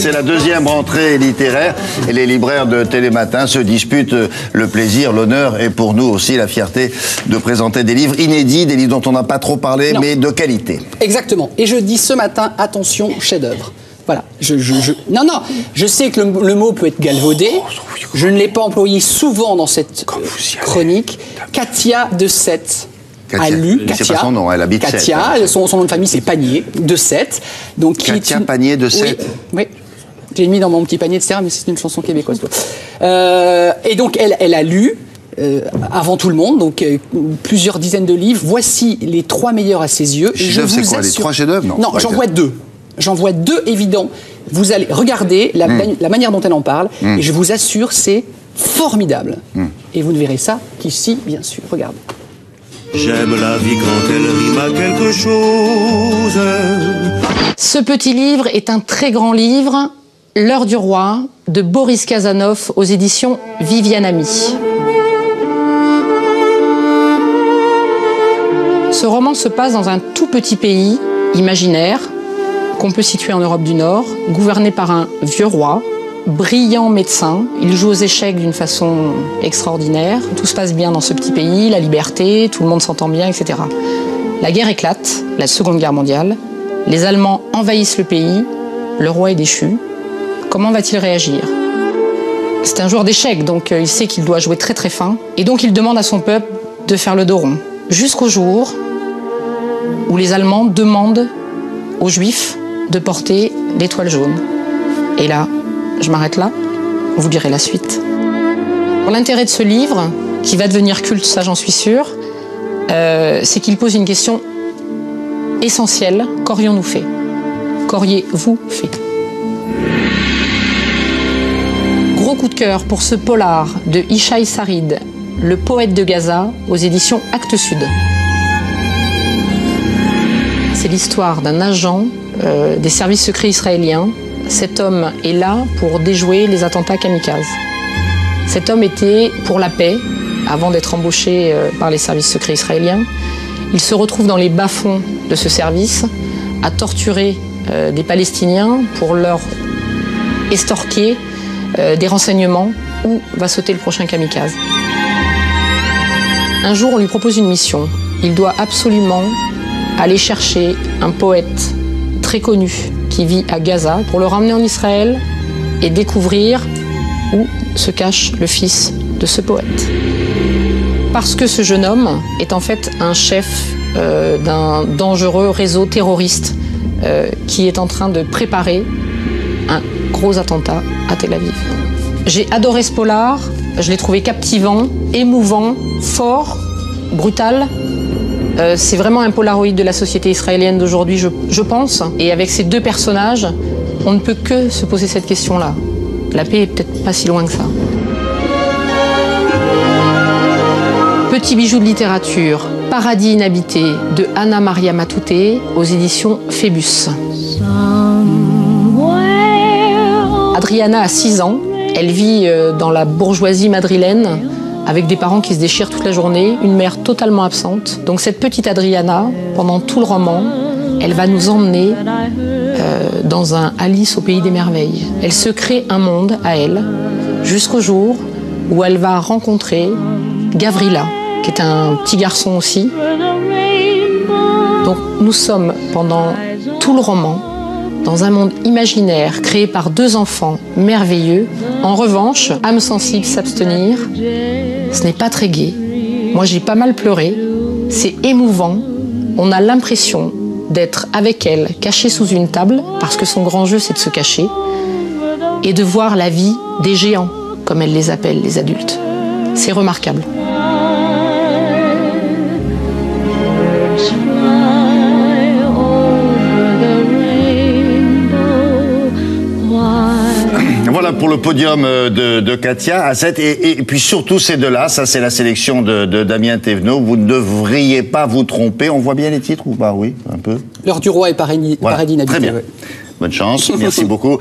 C'est la deuxième rentrée littéraire et les libraires de Télématin se disputent le plaisir, l'honneur et pour nous aussi la fierté de présenter des livres inédits, des livres dont on n'a pas trop parlé, mais de qualité. Exactement. Et je dis ce matin, attention, chef-d'œuvre. Voilà. Non, je sais que le mot peut être galvaudé. Je ne l'ai pas employé souvent dans cette chronique. Katia de Sète a lu. C'est pas son nom, elle habite Katia, Sète. Son nom de famille, c'est Panier de Sète. Donc, Katia Panier de Sète. Oui. J'ai mis dans mon petit panier, etc., mais c'est une chanson québécoise. Et donc, elle a lu, avant tout le monde, donc plusieurs dizaines de livres. Voici les 3 meilleurs à ses yeux. Chef-d'œuvre, c'est quoi, les 3 chefs-d'œuvre? Non, j'en vois 2. J'en vois 2 évidents. Vous allez regarder la manière dont elle en parle, et je vous assure, c'est formidable. Et vous ne verrez ça qu'ici, bien sûr. Regardez. J'aime la vie quand elle rime à quelque chose. Ce petit livre est un très grand livre, L'heure du roi, de Boris Kazanov, aux éditions Viviane Ami. Ce roman se passe dans un tout petit pays imaginaire qu'on peut situer en Europe du Nord, gouverné par un vieux roi, brillant médecin. Il joue aux échecs d'une façon extraordinaire. Tout se passe bien dans ce petit pays, la liberté, tout le monde s'entend bien, etc. La guerre éclate, la Seconde Guerre mondiale. Les Allemands envahissent le pays, le roi est déchu. Comment va-t-il réagir? C'est un joueur d'échecs, donc il sait qu'il doit jouer très très fin. Et donc il demande à son peuple de faire le dos rond. Jusqu'au jour où les Allemands demandent aux Juifs de porter l'étoile jaune. Et là, je m'arrête là, vous lirez la suite. L'intérêt de ce livre, qui va devenir culte, ça j'en suis sûre, c'est qu'il pose une question essentielle. Qu'aurions-nous fait? Qu'auriez-vous fait? Gros coup de cœur pour ce polar de Ishai Sarid, Le poète de Gaza, aux éditions Actes Sud. C'est l'histoire d'un agent des services secrets israéliens. Cet homme est là pour déjouer les attentats kamikazes. Cet homme était pour la paix, avant d'être embauché par les services secrets israéliens. Il se retrouve dans les bas-fonds de ce service, à torturer des Palestiniens pour leur estorquer des renseignements où va sauter le prochain kamikaze. Un jour, on lui propose une mission. Il doit absolument aller chercher un poète très connu qui vit à Gaza pour le ramener en Israël et découvrir où se cache le fils de ce poète. Parce que ce jeune homme est en fait un chef d'un dangereux réseau terroriste qui est en train de préparer un gros attentat à Tel Aviv. J'ai adoré ce polar, je l'ai trouvé captivant, émouvant, fort, brutal. C'est vraiment un polaroïde de la société israélienne d'aujourd'hui, je pense. Et avec ces 2 personnages, on ne peut que se poser cette question-là. La paix est peut-être pas si loin que ça. Petit bijou de littérature, Paradis inhabité, de Anna Maria Matute, aux éditions Phébus. Adriana a 6 ans. Elle vit dans la bourgeoisie madrilène, avec des parents qui se déchirent toute la journée, une mère totalement absente. Donc cette petite Adriana, pendant tout le roman, elle va nous emmener dans un Alice au pays des merveilles. Elle se crée un monde à elle, jusqu'au jour où elle va rencontrer Gavrila, qui est un petit garçon aussi. Donc nous sommes pendant tout le roman dans un monde imaginaire créé par 2 enfants merveilleux. En revanche, âme sensible s'abstenir, ce n'est pas très gai. Moi, j'ai pas mal pleuré. C'est émouvant. On a l'impression d'être avec elle, cachée sous une table, parce que son grand jeu, c'est de se cacher, et de voir la vie des géants, comme elle les appelle, les adultes. C'est remarquable. Voilà pour le podium de Katia à 7. Et puis surtout ces 2-là, ça c'est la sélection de Damien Thévenot. Vous ne devriez pas vous tromper. On voit bien les titres ou pas? Oui, un peu. L'heure du roi et Paradis inhabité. Très bien. Ouais. Bonne chance. Merci beaucoup.